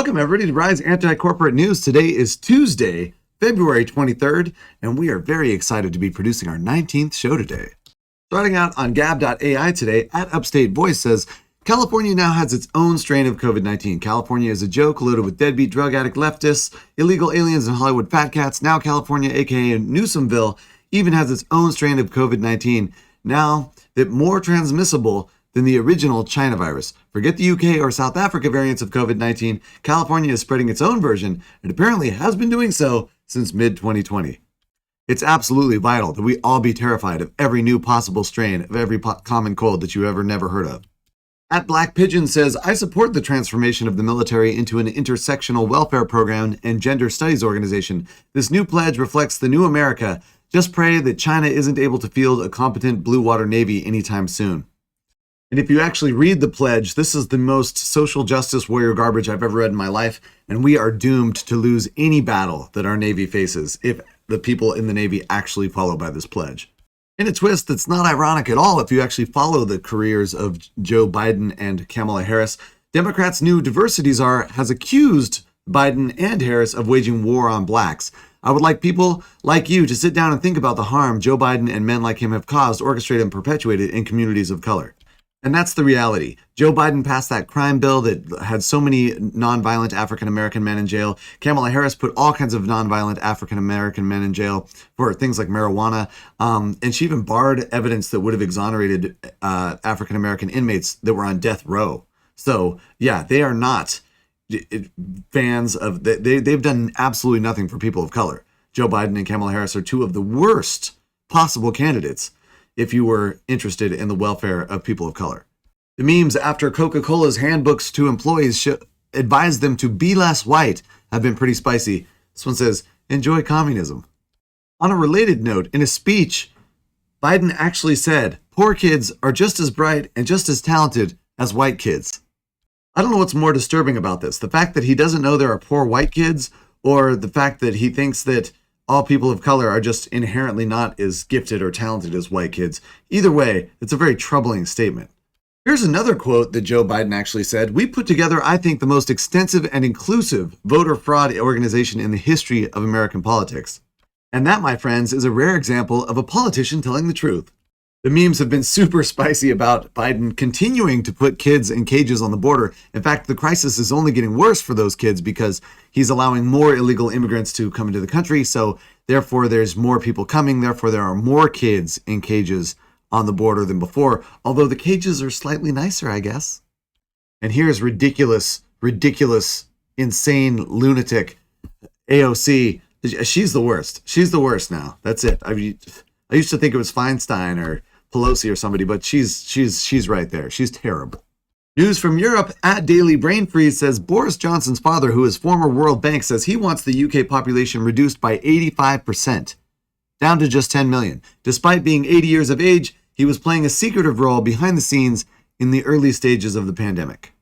Welcome, everybody, to rhY'z Anti-Corporate News. Today is Tuesday, February 23rd, and we are very excited to be producing our 19th show today. Starting out on gab.ai today, at Upstate Voice says, California now has its own strain of COVID-19. California is a joke loaded with deadbeat drug addict leftists, illegal aliens, and Hollywood fat cats. Now California, aka Newsomville, even has its own strain of COVID-19, now that more transmissible than the original China virus. Forget the UK or South Africa variants of COVID-19. California is spreading its own version, and apparently has been doing so since mid-2020. It's absolutely vital that we all be terrified of every new possible strain of every common cold that you ever never heard of. At Black Pigeon says, I support the transformation of the military into an intersectional welfare program and gender studies organization. This new pledge reflects the new America. Just pray that China isn't able to field a competent blue water navy anytime soon. And if you actually read the pledge, this is the most social justice warrior garbage I've ever read in my life, and we are doomed to lose any battle that our Navy faces if the people in the Navy actually follow by this pledge. In a twist that's not ironic at all if you actually follow the careers of Joe Biden and Kamala Harris, Democrats' new diversity czar has accused Biden and Harris of waging war on blacks. I would like people like you to sit down and think about the harm Joe Biden and men like him have caused, orchestrated, and perpetuated in communities of color. And that's the reality. Joe Biden passed that crime bill that had so many nonviolent African-American men in jail. Kamala Harris put all kinds of nonviolent African-American men in jail for things like marijuana. And she even barred evidence that would have exonerated African-American inmates that were on death row. So, yeah, they are not fans of... They've done absolutely nothing for people of color. Joe Biden and Kamala Harris are two of the worst possible candidates if you were interested in the welfare of people of color. The memes after Coca-Cola's handbooks to employees advise them to be less white have been pretty spicy. This one says, enjoy communism. On a related note, in a speech, Biden actually said, poor kids are just as bright and just as talented as white kids. I don't know what's more disturbing about this, the fact that he doesn't know there are poor white kids, or the fact that he thinks that all people of color are just inherently not as gifted or talented as white kids. Either way, it's a very troubling statement. Here's another quote that Joe Biden actually said. We put together, I think, the most extensive and inclusive voter fraud organization in the history of American politics. And that, my friends, is a rare example of a politician telling the truth. The memes have been super spicy about Biden continuing to put kids in cages on the border. In fact, the crisis is only getting worse for those kids because he's allowing more illegal immigrants to come into the country. So therefore, there's more people coming. Therefore, there are more kids in cages on the border than before, although the cages are slightly nicer, I guess. And here's ridiculous, insane lunatic AOC. She's the worst. She's the worst now. That's it. I used to think it was Feinstein or Pelosi or somebody, but she's right there. She's terrible. News from Europe at Daily Brain Freeze says Boris Johnson's father, who is former World Bank, says he wants the UK population reduced by 85%, down to just 10 million. Despite being 80 years of age, he was playing a secretive role behind the scenes in the early stages of the pandemic.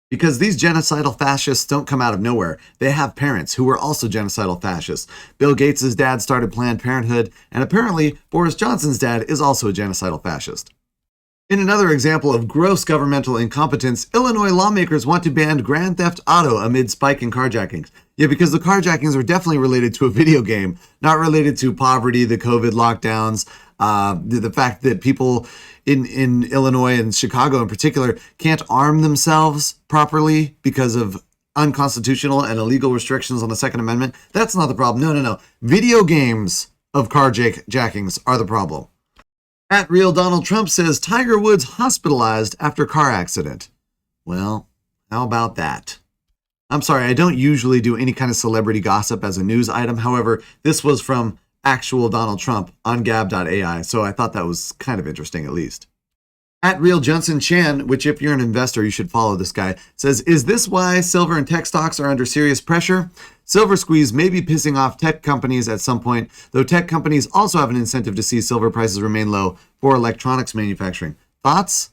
Because these genocidal fascists don't come out of nowhere. They have parents who were also genocidal fascists. Bill Gates' dad started Planned Parenthood, and apparently Boris Johnson's dad is also a genocidal fascist. In another example of gross governmental incompetence, Illinois lawmakers want to ban Grand Theft Auto amid spike in carjackings. Yeah, because the carjackings are definitely related to a video game, not related to poverty, the COVID lockdowns, the fact that people in Illinois and Chicago in particular can't arm themselves properly because of unconstitutional and illegal restrictions on the Second Amendment. That's not the problem. No. Video games of carjackings are the problem. At Real Donald Trump says Tiger Woods hospitalized after car accident. Well, how about that? I'm sorry, I don't usually do any kind of celebrity gossip as a news item. However, this was from actual Donald Trump on gab.ai, so I thought that was kind of interesting at least. At Real Johnson Chan, which if you're an investor, you should follow this guy, says, is this why silver and tech stocks are under serious pressure? Silver squeeze may be pissing off tech companies at some point, though tech companies also have an incentive to see silver prices remain low for electronics manufacturing. Thoughts?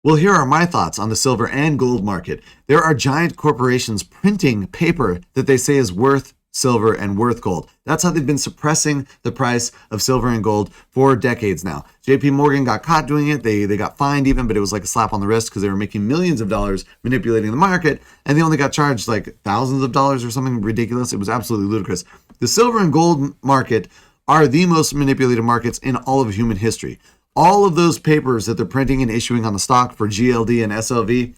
Well, here are my thoughts on the silver and gold market. There are giant corporations printing paper that they say is worth silver and worth gold. That's how they've been suppressing the price of silver and gold for decades now. JP Morgan got caught doing it. They got fined even, but it was like a slap on the wrist because they were making millions of dollars manipulating the market, and they only got charged like thousands of dollars or something ridiculous. It was absolutely ludicrous. The silver and gold market are the most manipulated markets in all of human history. All of those papers that they're printing and issuing on the stock for GLD and SLV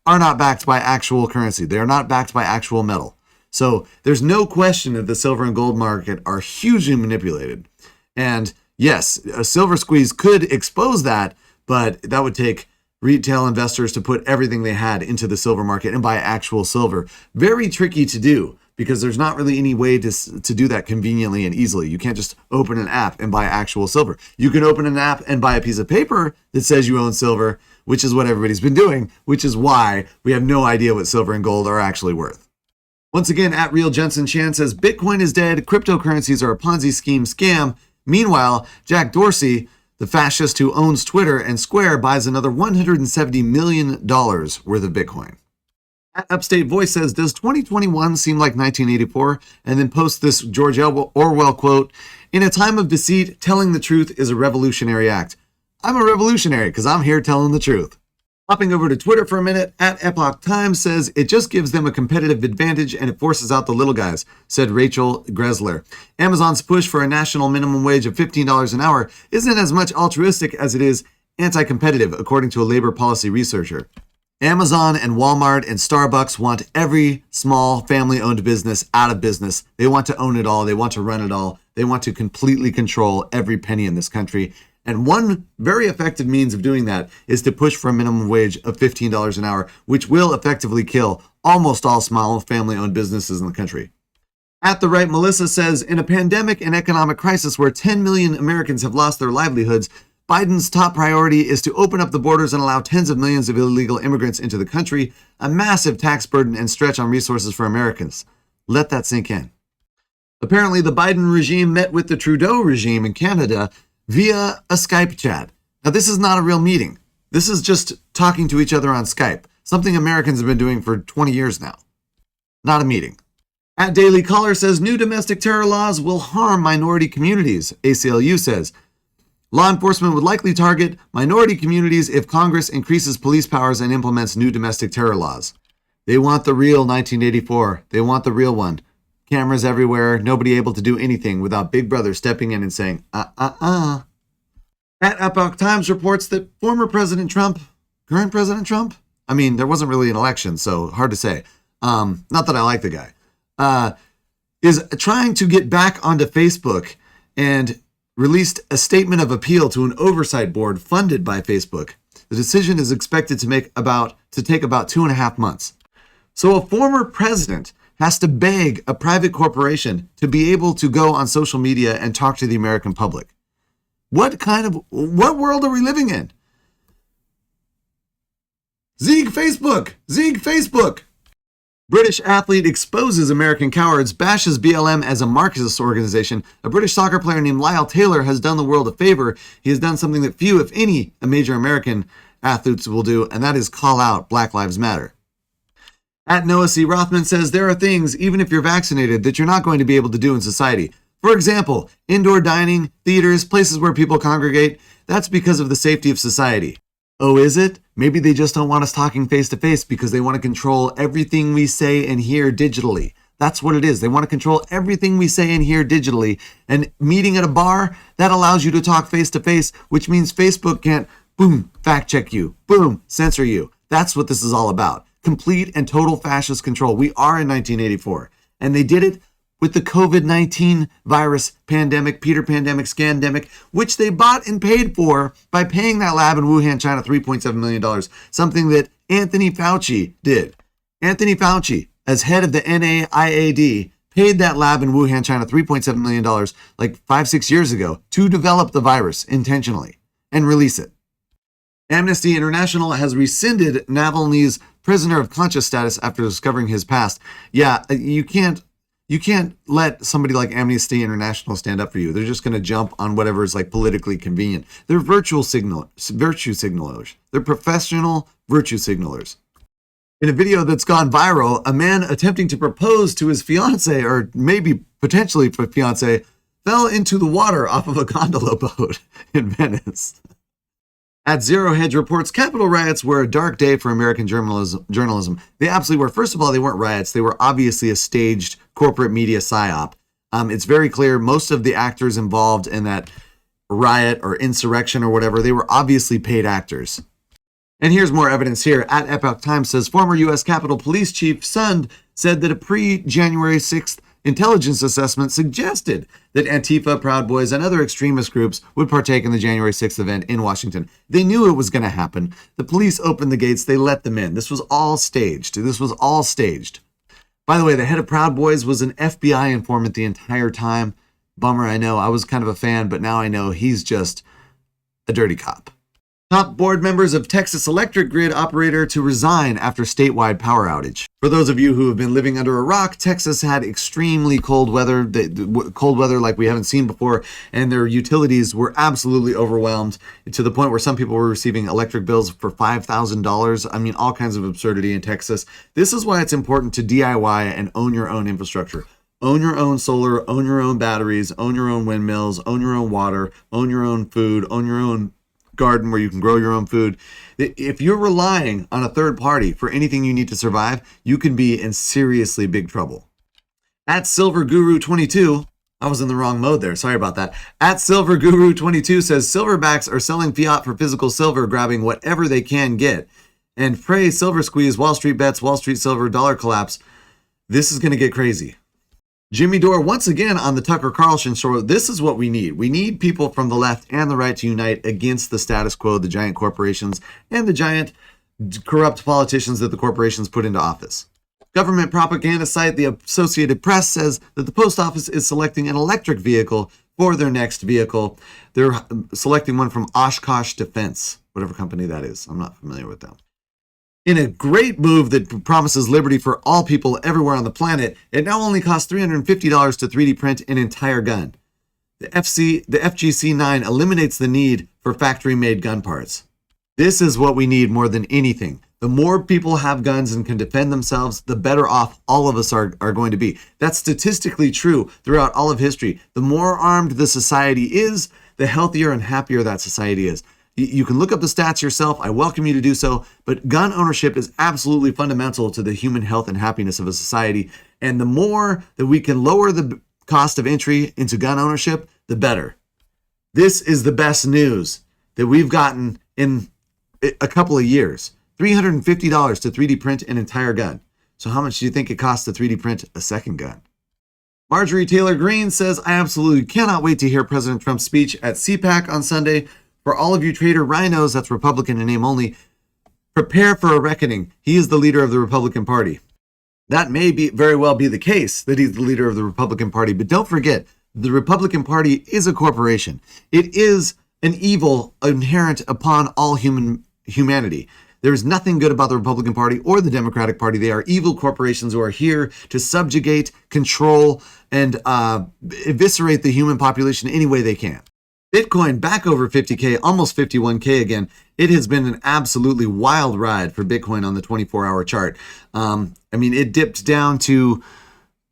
are not backed by actual currency. They are not backed by actual metal. So there's no question that the silver and gold market are hugely manipulated. And yes, a silver squeeze could expose that, but that would take retail investors to put everything they had into the silver market and buy actual silver. Very tricky to do, because there's not really any way to do that conveniently and easily. You can't just open an app and buy actual silver. You can open an app and buy a piece of paper that says you own silver, which is what everybody's been doing, which is why we have no idea what silver and gold are actually worth. Once again, at Real Jensen Chan says, Bitcoin is dead, cryptocurrencies are a Ponzi scheme scam. Meanwhile, Jack Dorsey, the fascist who owns Twitter and Square, buys another $170 million worth of Bitcoin. At Upstate Voice says, does 2021 seem like 1984? And then posts this George Orwell quote, in a time of deceit, telling the truth is a revolutionary act. I'm a revolutionary because I'm here telling the truth. Hopping over to Twitter for a minute, at Epoch Times says, it just gives them a competitive advantage and it forces out the little guys, said Rachel Gressler. Amazon's push for a national minimum wage of $15 an hour isn't as much altruistic as it is anti-competitive, according to a labor policy researcher. Amazon and Walmart and Starbucks want every small family-owned business out of business. They want to own it all. They want to run it all. They want to completely control every penny in this country. And one very effective means of doing that is to push for a minimum wage of $15 an hour, which will effectively kill almost all small family-owned businesses in the country. At the right, Melissa says, in a pandemic and economic crisis where 10 million Americans have lost their livelihoods, Biden's top priority is to open up the borders and allow tens of millions of illegal immigrants into the country, a massive tax burden and stretch on resources for Americans. Let that sink in. Apparently, the Biden regime met with the Trudeau regime in Canada via a Skype chat. Now, this is not a real meeting. This is just talking to each other on Skype, something Americans have been doing for 20 years now. Not a meeting. At Daily Caller says, new domestic terror laws will harm minority communities, ACLU says. Law enforcement would likely target minority communities if Congress increases police powers and implements new domestic terror laws. They want the real 1984. They want the real one. Cameras everywhere, nobody able to do anything without Big Brother stepping in and saying, At Epoch Times reports that former President Trump, current President Trump? I mean, there wasn't really an election, so hard to say. Not that I like the guy. Is trying to get back onto Facebook and released a statement of appeal to an oversight board funded by Facebook. The decision is expected to take about 2.5 months. So a former president has to beg a private corporation to be able to go on social media and talk to the American public. What world are we living in? Zeke Facebook! British athlete exposes American cowards, bashes BLM as a Marxist organization. A British soccer player named Lyle Taylor has done the world a favor. He has done something that few, if any, major American athletes will do, and that is call out Black Lives Matter. At Noah C. Rothman says, there are things, even if you're vaccinated, that you're not going to be able to do in society. For example, indoor dining, theaters, places where people congregate. That's because of the safety of society. Oh, is it? Maybe they just don't want us talking face to face because they want to control everything we say and hear digitally. That's what it is. They want to control everything we say and hear digitally. And meeting at a bar, that allows you to talk face to face, which means Facebook can't, boom, fact check you, boom, censor you. That's what this is all about. Complete and total fascist control. We are in 1984. And they did it with the COVID-19 virus pandemic, Peter Pandemic, Scandemic, which they bought and paid for by paying that lab in Wuhan, China, $3.7 million, something that Anthony Fauci did. Anthony Fauci, as head of the NIAID, paid that lab in Wuhan, China, $3.7 million like 5-6 years ago to develop the virus intentionally and release it. Amnesty International has rescinded Navalny's prisoner of conscience status after discovering his past. Yeah, you can't let somebody like Amnesty International stand up for you. They're just going to jump on whatever is like politically convenient. They're virtue signalers. They're professional virtue signalers. In a video that's gone viral, a man attempting to propose to his fiance, or maybe potentially fiance, fell into the water off of a gondola boat in Venice. At Zero Hedge reports, Capitol riots were a dark day for American journalism. They absolutely were. First of all, they weren't riots. They were obviously a staged corporate media psyop. It's very clear most of the actors involved in that riot or insurrection or whatever, they were obviously paid actors. And here's more evidence here. At Epoch Times says, former U.S. Capitol Police Chief Sund said that a pre-January 6th intelligence assessment suggested that Antifa, Proud Boys, and other extremist groups would partake in the January 6th event in Washington. They knew it was going to happen. The police opened the gates. They let them in. This was all staged. By the way, the head of Proud Boys was an FBI informant the entire time. Bummer, I know. I was kind of a fan, but now I know he's just a dirty cop. Top board members of Texas electric grid operator to resign after statewide power outage. For those of you who have been living under a rock, Texas had extremely cold weather like we haven't seen before, and their utilities were absolutely overwhelmed to the point where some people were receiving electric bills for $5,000. I mean, all kinds of absurdity in Texas. This is why it's important to DIY and own your own infrastructure. Own your own solar, own your own batteries, own your own windmills, own your own water, own your own food, own your own garden where you can grow your own food. If you're relying on a third party for anything you need to survive, you can be in seriously big trouble. At Silver Guru 22, I was in the wrong mode there. Sorry about that. At Silver Guru 22 says silverbacks are selling fiat for physical silver, grabbing whatever they can get. And pray silver squeeze, Wall Street bets, Wall Street silver, dollar collapse. This is going to get crazy. Jimmy Dore once again on the Tucker Carlson show. This is what we need. We need people from the left and the right to unite against the status quo, the giant corporations, and the giant corrupt politicians that the corporations put into office. Government propaganda site The Associated Press says that the post office is selecting an electric vehicle for their next vehicle. They're selecting one from Oshkosh Defense, whatever company that is. I'm not familiar with them. In a great move that promises liberty for all people everywhere on the planet, it now only costs $350 to 3D print an entire gun. The FGC-9 eliminates the need for factory-made gun parts. This is what we need more than anything. The more people have guns and can defend themselves, the better off all of us are going to be. That's statistically true throughout all of history. The more armed the society is, the healthier and happier that society is. You can look up the stats yourself. I welcome you to do so. But gun ownership is absolutely fundamental to the human health and happiness of a society. And the more that we can lower the cost of entry into gun ownership, the better. This is the best news that we've gotten in a couple of years. $350 to 3D print an entire gun. So how much do you think it costs to 3D print a second gun? Marjorie Taylor Greene says, I absolutely cannot wait to hear President Trump's speech at CPAC on Sunday. For all of you traitor rhinos, that's Republican in name only, prepare for a reckoning. He is the leader of the Republican Party. That may very well be the case that he's the leader of the Republican Party, but don't forget, the Republican Party is a corporation. It is an evil inherent upon all humanity. There's nothing good about the Republican Party or the Democratic Party. They are evil corporations who are here to subjugate, control, and eviscerate the human population any way they can. Bitcoin back over 50K, almost 51K again. It has been an absolutely wild ride for Bitcoin on the 24-hour chart. It dipped down to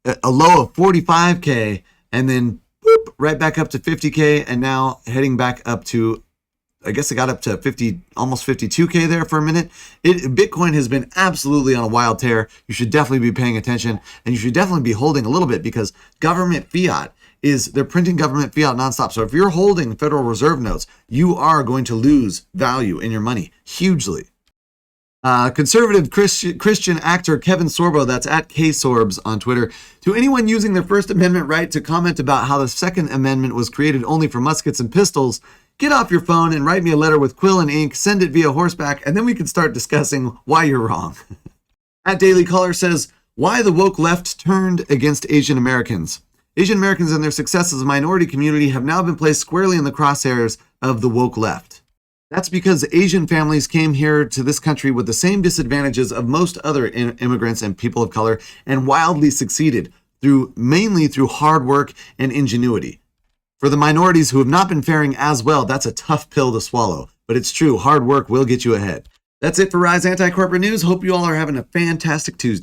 a low of 45K and then boop, right back up to 50K, and now heading back up to, I guess it got up to 50, almost 52K there for a minute. Bitcoin has been absolutely on a wild tear. You should definitely be paying attention, and you should definitely be holding a little bit because government fiat they're printing government fiat nonstop. So if you're holding Federal Reserve notes, you are going to lose value in your money hugely. Conservative Christian actor Kevin Sorbo, that's at KSorbs on Twitter, to anyone using their First Amendment right to comment about how the Second Amendment was created only for muskets and pistols, get off your phone and write me a letter with quill and ink, send it via horseback, and then we can start discussing why you're wrong. At Daily Caller says, why the woke left turned against Asian Americans. Asian Americans and their success as a minority community have now been placed squarely in the crosshairs of the woke left. That's because Asian families came here to this country with the same disadvantages of most other immigrants and people of color and wildly succeeded mainly through hard work and ingenuity. For the minorities who have not been faring as well, that's a tough pill to swallow, but it's true, hard work will get you ahead. That's it for rhY'z Anti-Corporate News. Hope you all are having a fantastic Tuesday.